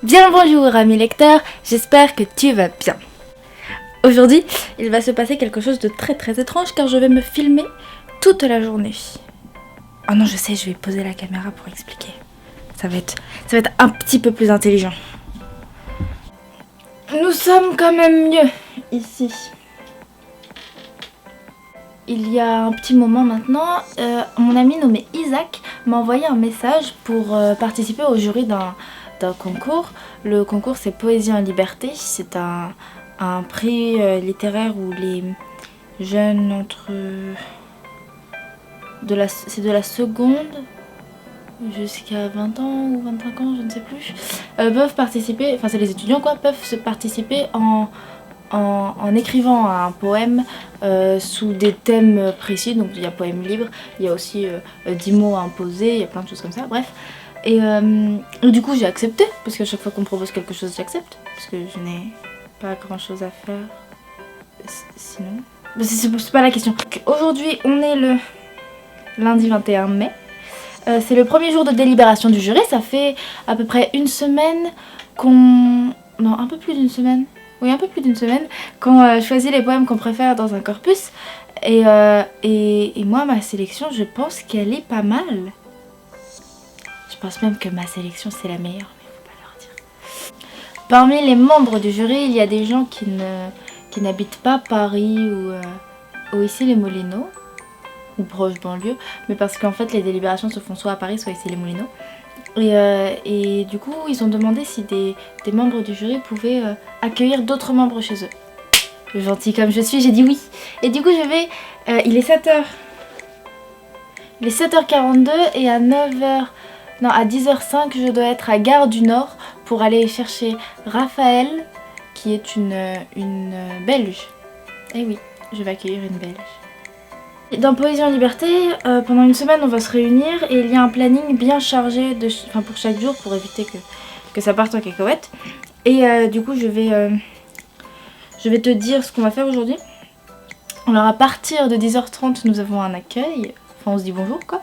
Bien le bonjour ami lecteur, j'espère que tu vas bien. Aujourd'hui, il va se passer quelque chose de très étrange car je vais me filmer toute la journée. Oh non, je sais, je vais poser la caméra pour expliquer. Ça va être un petit peu plus intelligent. Nous sommes quand même mieux ici. Il y a un petit moment maintenant, mon ami nommé Isaac m'a envoyé un message pour participer au jury d'un concours. Le concours c'est Poésie en liberté, c'est un prix littéraire où les jeunes entre... c'est de la seconde jusqu'à 20 ans ou 25 ans, je ne sais plus, peuvent participer, enfin c'est les étudiants quoi, peuvent se participer en écrivant un poème sous des thèmes précis. Donc il y a poème libre, il y a aussi 10 mots à imposer, il y a plein de choses comme ça, bref. Et du coup j'ai accepté, parce qu'à chaque fois qu'on me propose quelque chose j'accepte, parce que je n'ai pas grand chose à faire sinon. C'est pas la question. Aujourd'hui on est le lundi 21 mai. C'est le premier jour de délibération du jury, ça fait à peu près une semaine qu'on... Non, un peu plus d'une semaine. Oui, un peu plus d'une semaine qu'on choisit les poèmes qu'on préfère dans un corpus. Et moi, ma sélection, je pense qu'elle est pas mal. Je pense même que ma sélection, c'est la meilleure, mais faut pas leur dire. Parmi les membres du jury, il y a des gens qui n'habitent pas Paris ou ici les Moulineaux, ou proche banlieue, mais parce qu'en fait les délibérations se font soit à Paris soit ici les Moulineaux. Et du coup ils ont demandé si des membres du jury pouvaient accueillir d'autres membres chez eux. Gentil comme je suis, j'ai dit oui. Et du coup je vais... il est 7h. Il est 7h42 et à 9h... Non, à 10h05 je dois être à Gare du Nord pour aller chercher Raphaël qui est une Belge. Et oui, je vais accueillir une Belge. Dans Poésie en liberté, pendant une semaine on va se réunir et il y a un planning bien chargé pour chaque jour pour éviter que ça parte en cacahuète. Et du coup je vais te dire ce qu'on va faire aujourd'hui. Alors à partir de 10h30 nous avons un accueil, enfin on se dit bonjour quoi.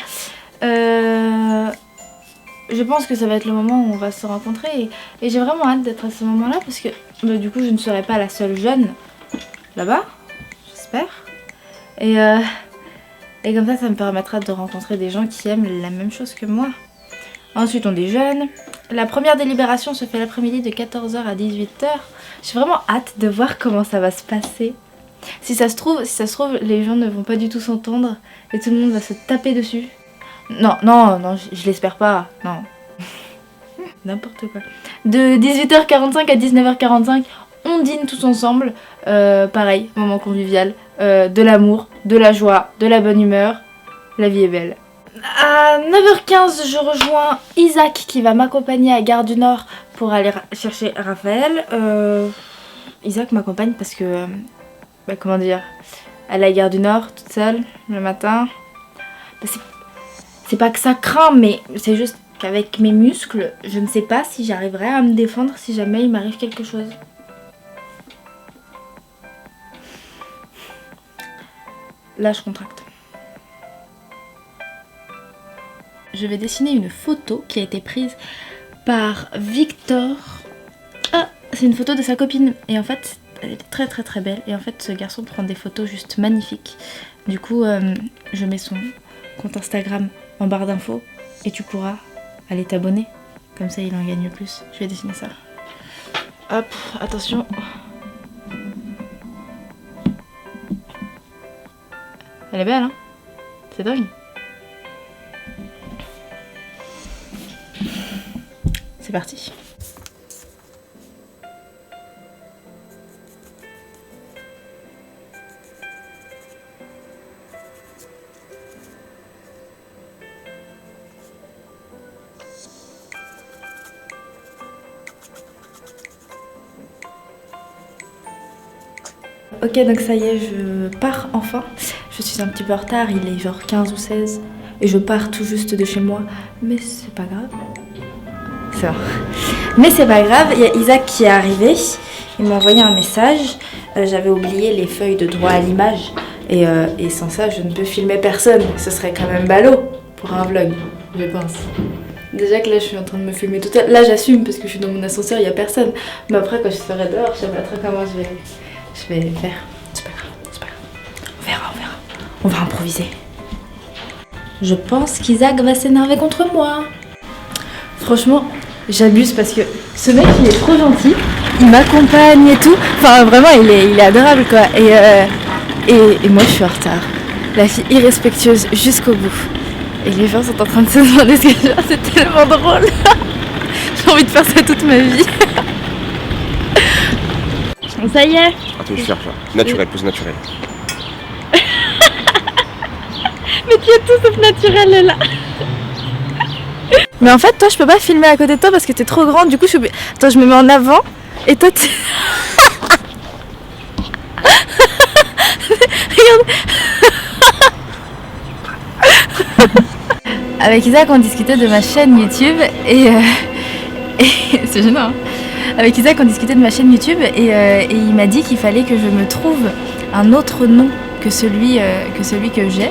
Je pense que ça va être le moment où on va se rencontrer et j'ai vraiment hâte d'être à ce moment là parce que du coup je ne serai pas la seule jeune là-bas, j'espère. Et comme ça me permettra de rencontrer des gens qui aiment la même chose que moi. Ensuite on déjeune. La première délibération se fait l'après-midi de 14h à 18h. J'ai vraiment hâte de voir comment ça va se passer. Si ça se trouve, les gens ne vont pas du tout s'entendre et tout le monde va se taper dessus. Non, je l'espère pas, non. N'importe quoi. De 18h45 à 19h45, on dîne tous ensemble. Pareil, moment convivial. De l'amour, de la joie, de la bonne humeur. La vie est belle. À 9h15, je rejoins Isaac qui va m'accompagner à Gare du Nord pour aller chercher Raphaël. Isaac m'accompagne parce que, comment dire, à la Gare du Nord, toute seule, le matin. C'est pas que ça craint, mais c'est juste qu'avec mes muscles, je ne sais pas si j'arriverai à me défendre si jamais il m'arrive quelque chose. Là, je contracte. Je vais dessiner une photo qui a été prise par Victor. Ah, c'est une photo de sa copine. Et en fait, elle est très belle. Et en fait, ce garçon prend des photos juste magnifiques. Du coup, je mets son compte Instagram en barre d'infos. Et tu pourras aller t'abonner. Comme ça, il en gagne plus. Je vais dessiner ça. Hop, attention. Elle est belle, hein? C'est dingue. C'est parti. Ok, donc ça y est, je pars enfin. Je suis un petit peu en retard, il est genre 15 ou 16 et je pars tout juste de chez moi, mais c'est pas grave. C'est bon. Mais c'est pas grave, il y a Isaac qui est arrivé, il m'a envoyé un message. J'avais oublié les feuilles de droit à l'image, Et sans ça, je ne peux filmer personne. Ce serait quand même ballot pour un vlog, je pense. Déjà que là, je suis en train de me filmer toute seule. Là, j'assume parce que je suis dans mon ascenseur, il n'y a personne. Mais après, quand je serai dehors, je sais pas trop comment je vais faire. C'est pas grave. On verra. On va improviser. Je pense qu'Isaac va s'énerver contre moi. Franchement, j'abuse parce que ce mec, il est trop gentil. Il m'accompagne et tout. Enfin, vraiment, il est adorable, quoi. Et moi, je suis en retard. La fille irrespectueuse jusqu'au bout. Et les gens sont en train de se demander ce que je fais. C'est tellement drôle. J'ai envie de faire ça toute ma vie. Ça y est. Attends, je vais faire ça. Naturel, plus naturel. Mais tu es tout sauf naturel là. Mais en fait, toi, je peux pas filmer à côté de toi parce que t'es trop grande. Du coup, Attends, je me mets en avant. Et toi, Regarde. Avec Isaac, on discutait de ma chaîne YouTube et c'est gênant. Hein. Avec Isaac, on discutait de ma chaîne YouTube et il m'a dit qu'il fallait que je me trouve un autre nom que celui que j'ai.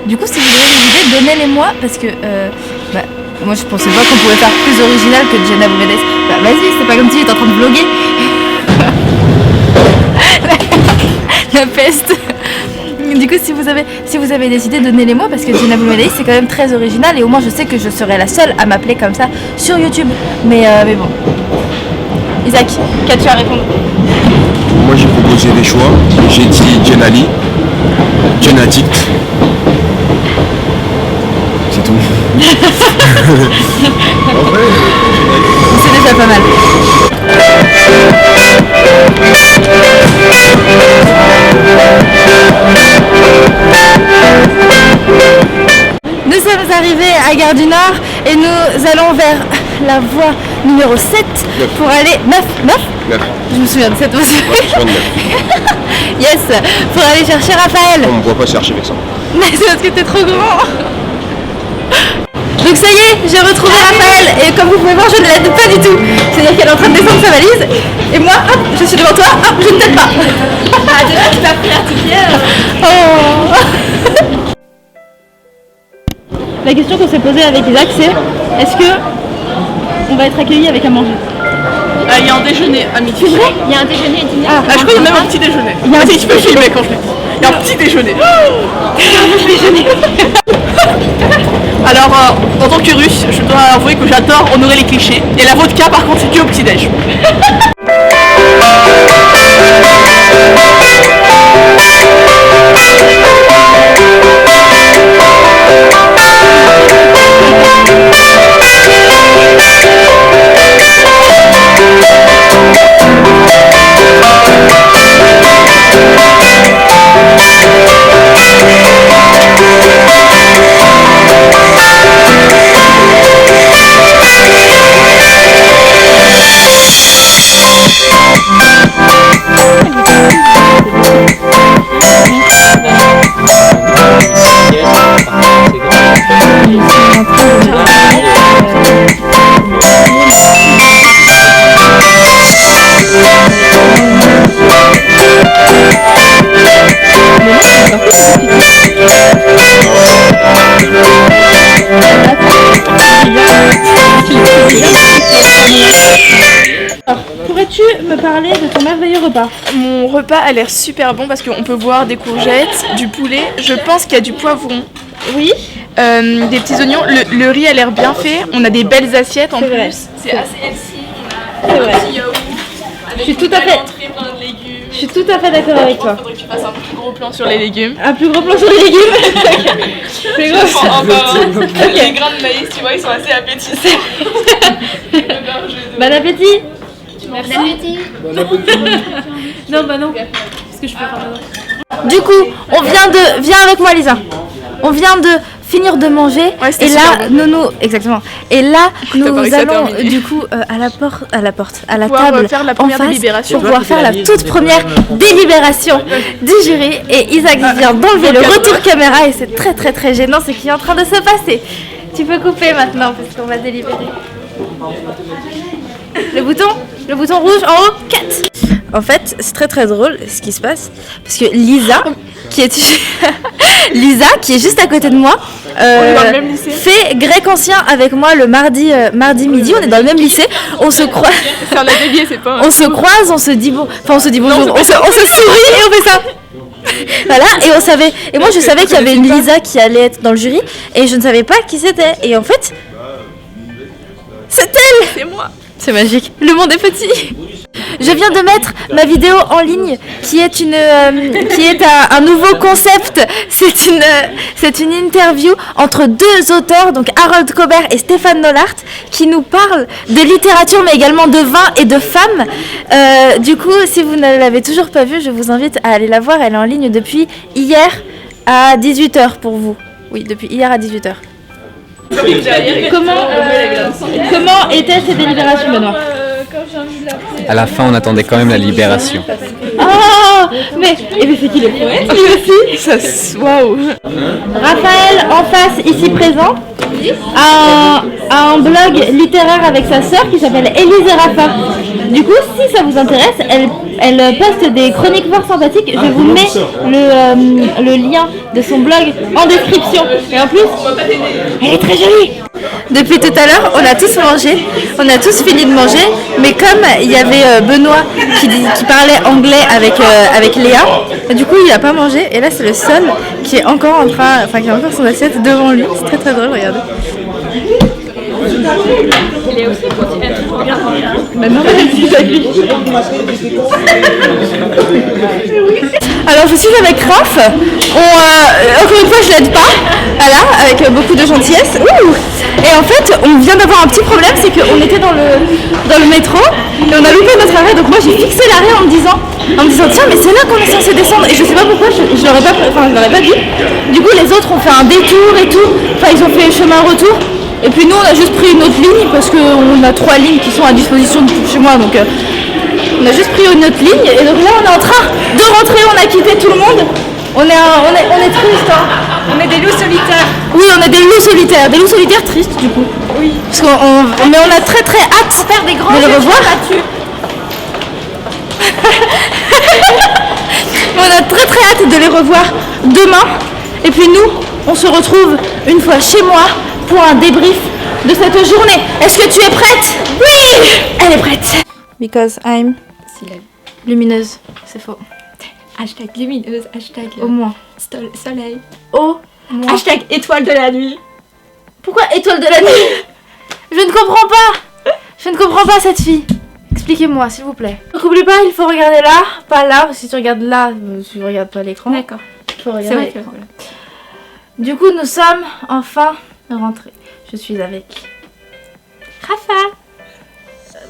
Du coup, si vous avez des idées, donnez-les-moi parce que moi je pensais pas qu'on pouvait faire plus original que Jenna Brumedes. Bah vas-y, c'est pas comme si j'étais en train de vlogger. La peste. Du coup, si vous avez des idées, donnez-les-moi parce que Jenna Brumedes c'est quand même très original et au moins je sais que je serai la seule à m'appeler comme ça sur YouTube. Mais bon. Isaac, qu'as-tu à répondre? Moi j'ai proposé des choix. J'ai dit Jenali, Jenadict. C'est tout. C'est déjà pas mal. Nous sommes arrivés à Gare du Nord et nous allons vers la voie numéro 7 pour aller... 9. Je me souviens de cette aussi. Ouais, Yes, pour aller chercher Raphaël. on me voit pas chercher avec ça. Mais c'est parce que t'es trop grand. Donc ça y est, j'ai retrouvé Raphaël et comme vous pouvez voir, je ne l'aide pas du tout. C'est-à-dire qu'elle est en train de descendre sa valise et moi, hop, je suis devant toi, hop, je ne t'aide pas. Ah, déjà tu t'as pris à tout pied. Oh. La question qu'on s'est posée avec Isaac, c'est est-ce que on va être accueillis avec à manger? Il y a un déjeuner à midi. C'est vrai? Il y a un déjeuner et dîner. Je crois qu'il y a même un petit déjeuner. Vas-y, tu peux filmer quand je le dis. Il y a un petit déjeuner. Alors, en tant que russe, je dois avouer que j'adore honorer les clichés. Et la vodka, par contre, c'est que au petit-déj. Pourrais-tu me parler de ton merveilleux repas? Mon repas a l'air super bon parce qu'on peut voir des courgettes, du poulet, je pense qu'il y a du poivron. Oui. Des petits oignons, le riz a l'air bien fait, on a des belles assiettes en plus. Vrai. C'est assez healthy, on a C'est un vrai. petit yaourt Je avec suis une tout à belle fait- entrée, plein de légumes. Je suis tout à fait d'accord avec toi. Faudrait que tu fasses un plus gros plan sur les légumes. Un plus gros plan sur les légumes. Plus gros. Enfin, les grains de maïs, tu vois, ils sont assez appétissants. Bon appétit. Merci. Non, bah non. Qu'est-ce que je peux faire? Du coup, viens avec moi, Lisa. On vient de finir de manger Ouais, c'était et là, super bon. exactement. Et là, T'as pas nous réussi à allons terminer. du coup à la Pouvoir, table faire la en première face délibération. pour pouvoir faire la toute première délibération du jury. Et Isaac vient d'enlever le retour caméra et c'est très très très gênant ce qui est en train de se passer. Tu peux couper maintenant parce qu'on va délibérer. Le bouton rouge en haut, 4. En fait, c'est très très drôle ce qui se passe. Parce que Lisa, qui est juste à côté de moi, dans le même lycée. fait grec ancien avec moi le mardi midi. On est dans le même lycée. On se croise. C'est un atelier, c'est pas un... On se croise, on se dit bonjour, on se sourit et on fait ça. Voilà, et moi je savais qu'il y avait une Lisa qui allait être dans le jury et je ne savais pas qui c'était. Et en fait, c'est elle. C'est moi. C'est magique. Le monde est petit. Je viens de mettre ma vidéo en ligne qui est un nouveau concept. C'est une interview entre deux auteurs, donc Harold Cobert et Stéphane Nollart, qui nous parlent de littérature mais également de vin et de femmes. Du coup, si vous ne l'avez toujours pas vue, je vous invite à aller la voir. Elle est en ligne depuis hier à 18h pour vous. Oui, depuis hier à 18h. Comment était cette délibération, Benoît? À la fin, on attendait quand même la libération. Oh, mais c'est qui le poète lui aussi? Waouh. Raphaël, en face, ici présent, a un blog littéraire avec sa sœur qui s'appelle Élise et Rafa. Du coup, si ça vous intéresse, elle poste des chroniques fort sympathiques. Je vous mets le lien de son blog en description. Et en plus, elle est très jolie. Depuis tout à l'heure, on a tous mangé, on a tous fini de manger, mais comme il y avait Benoît qui parlait anglais avec Léa, du coup il n'a pas mangé, et là c'est le seul qui est encore qui a encore son assiette devant lui. C'est très très drôle, regardez. Il est aussi Maintenant, alors je suis avec Raph. Encore une fois je l'aide pas. Voilà, avec beaucoup de gentillesse. Ouh. Et en fait on vient d'avoir un petit problème, c'est qu'on était dans le métro et on a loupé notre arrêt. Donc moi j'ai fixé l'arrêt en me disant tiens mais c'est là qu'on est censé descendre. Et je sais pas pourquoi je l'aurais pas dit. Du coup les autres ont fait un détour et tout. Enfin ils ont fait chemin retour. Et puis nous on a juste pris une autre ligne parce qu'on a 3 lignes qui sont à disposition de chez moi, donc on a juste pris une autre ligne et donc là on est en train de rentrer, on a quitté tout le monde. On est triste, hein. On est des loups solitaires. Oui, on est des loups solitaires tristes du coup. Oui. Parce mais on a très très hâte Faire des grands de les revoir. On a très très hâte de les revoir demain. Et puis nous, on se retrouve une fois chez moi pour un débrief de cette journée. Est-ce que tu es prête? Oui! Elle est prête. Because I'm lumineuse. C'est faux. Hashtag lumineuse, hashtag Au moins. soleil. Au moins. Hashtag étoile de la nuit. Pourquoi étoile de la nuit? Je ne comprends pas. Je ne comprends pas cette fille. Expliquez-moi, s'il vous plaît. Donc n'oublie pas, il faut regarder là, pas là. Parce que si tu regardes là, tu regardes pas l'écran. D'accord. Il faut regarder. C'est vrai que voilà. Du coup, nous sommes enfin rentrés. Je suis avec Rafa.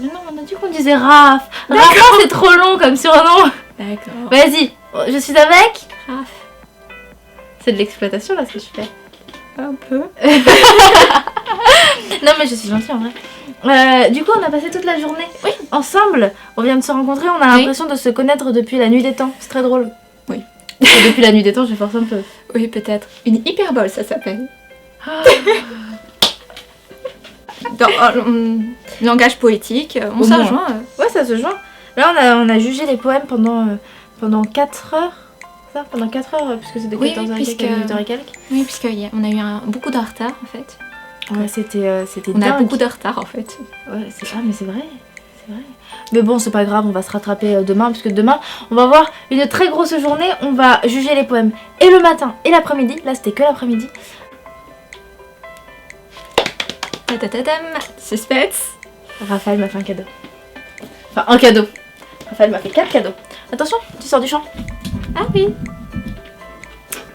Mais non, on a dit qu'on disait Raph. Rafa, c'est trop long comme surnom. D'accord. Vas-y, je suis avec Raph. C'est de l'exploitation là ce que je fais. Un peu. Non mais je suis gentille en vrai. Du coup on a passé toute la journée ensemble. On vient de se rencontrer, on a l'impression de se connaître depuis la nuit des temps. C'est très drôle. Oui. Et depuis la nuit des temps je force un peu. Oui, peut-être. Une hyperbole, ça s'appelle. Dans langage poétique, on Au se moins. rejoint. Ouais, ça se joint. Là on a jugé les poèmes pendant 4 heures. Ça, pendant 4 heures, puisque c'est de 14h à 18h et quelques. Oui, puisqu'on a eu beaucoup de retard en fait. Ouais, c'était On a dingue. beaucoup de retard en fait. Ouais, mais c'est vrai. Mais bon, c'est pas grave, on va se rattraper demain, parce que demain, on va avoir une très grosse journée. On va juger les poèmes et le matin et l'après-midi. Là, c'était que l'après-midi. Tatatam, suspense. Raphaël m'a fait un cadeau. Enfin, un cadeau. Raphaël m'a fait 4 cadeaux. Attention, tu sors du champ. Ah oui.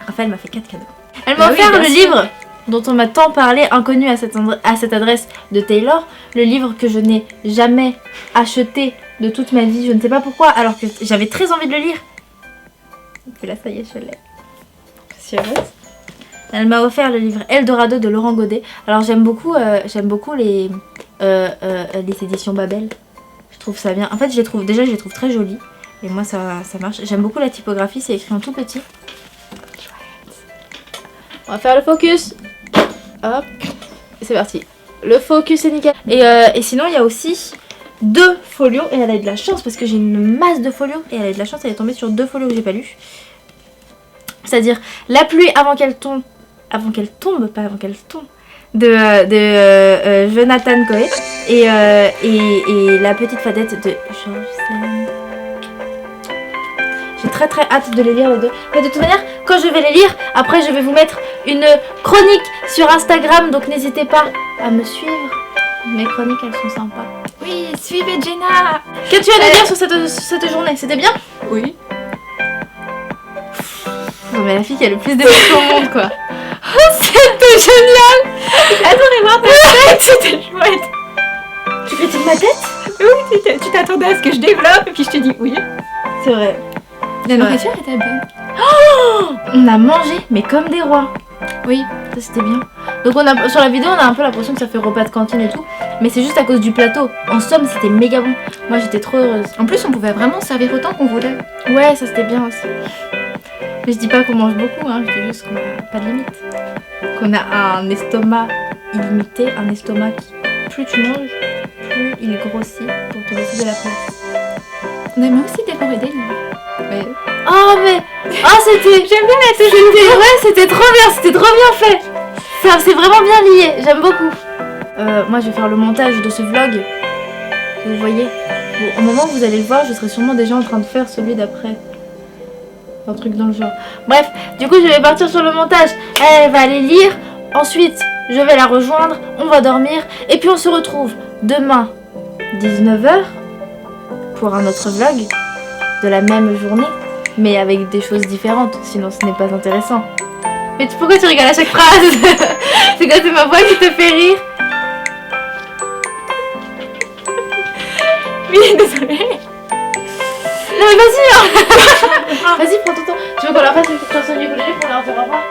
Raphaël m'a fait 4 cadeaux. Elle m'a Bah oui, offert bien le sûr. livre dont on m'a tant parlé, inconnu à cette adresse de Taylor. Le livre que je n'ai jamais acheté de toute ma vie. Je ne sais pas pourquoi, alors que j'avais très envie de le lire. Et là, ça y est, je l'ai. Je suis heureuse. Elle m'a offert le livre Eldorado de Laurent Godet. Alors j'aime beaucoup les éditions Babel. Je trouve ça bien. En fait, je les trouve très jolies. Et moi, ça marche. J'aime beaucoup la typographie, c'est écrit en tout petit. On va faire le focus. Hop. C'est parti. Le focus est nickel. Et sinon, il y a aussi 2 folios et elle a eu de la chance parce que j'ai une masse de folios et elle a eu de la chance, elle est tombée sur 2 folios que j'ai pas lus. C'est-à-dire La pluie avant qu'elle tombe, pas avant qu'elle tombe, de Jonathan Cohen et La petite fadette de Georges Sand. J'ai très très hâte de les lire les deux. Mais de toute manière, quand je vais les lire, après je vais vous mettre une chronique sur Instagram, donc n'hésitez pas à me suivre. Mes chroniques, elles sont sympas. Oui, suivez Jenna. Qu'as-tu à dire sur cette journée? C'était bien? Oui. Non mais la fille qui a le plus d'émotions au monde quoi. C'était génial. J'adorais voir ta tête, c'était chouette. Tu critiques ma tête? Oui, tu t'attendais à ce que je développe et puis je te dis oui. C'est vrai. La nourriture était bonne. On a mangé mais comme des rois. Oui. Ça c'était bien. Donc sur la vidéo on a un peu l'impression que ça fait repas de cantine et tout. Mais c'est juste à cause du plateau. En somme c'était méga bon. Moi j'étais trop heureuse. En plus on pouvait vraiment servir autant qu'on voulait. Ouais ça c'était bien aussi. Mais je dis pas qu'on mange beaucoup, hein, je dis juste qu'on a pas de limite. Qu'on a un estomac illimité, un estomac qui, plus tu manges, plus il grossit pour te laisser de la place. On aimait aussi dévorer des livres. Ouais. Oh mais... Oh c'était... J'aime bien la télé. Ouais c'était trop bien fait. Ça c'est vraiment bien lié, j'aime beaucoup. Moi je vais faire le montage de ce vlog. Vous voyez. Bon, au moment où vous allez le voir, je serai sûrement déjà en train de faire celui d'après. Un truc dans le genre. Bref, du coup je vais partir sur le montage. Elle va aller lire. Ensuite, je vais la rejoindre. On va dormir. Et puis on se retrouve demain 19h pour un autre vlog de la même journée. Mais avec des choses différentes. Sinon ce n'est pas intéressant. Mais pourquoi tu rigoles à chaque phrase? C'est quoi, c'est ma voix qui te fait rire? Oui, désolée. Non mais vas-y hein. Vas-y prends ton temps. Tu veux qu'on leur fasse une petite chanson du ukulélé pour leur dire au revoir?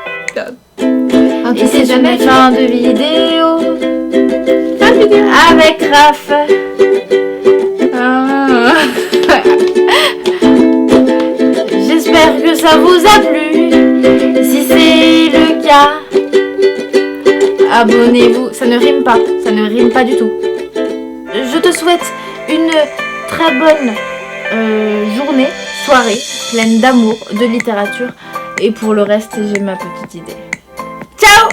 Et c'est jamais fin de vidéo. Avec Raph. J'espère que ça vous a plu. Si c'est le cas, abonnez-vous. Ça ne rime pas du tout. Je te souhaite une très bonne journée, soirée, pleine d'amour, de littérature. Et pour le reste, j'ai ma petite idée. Ciao!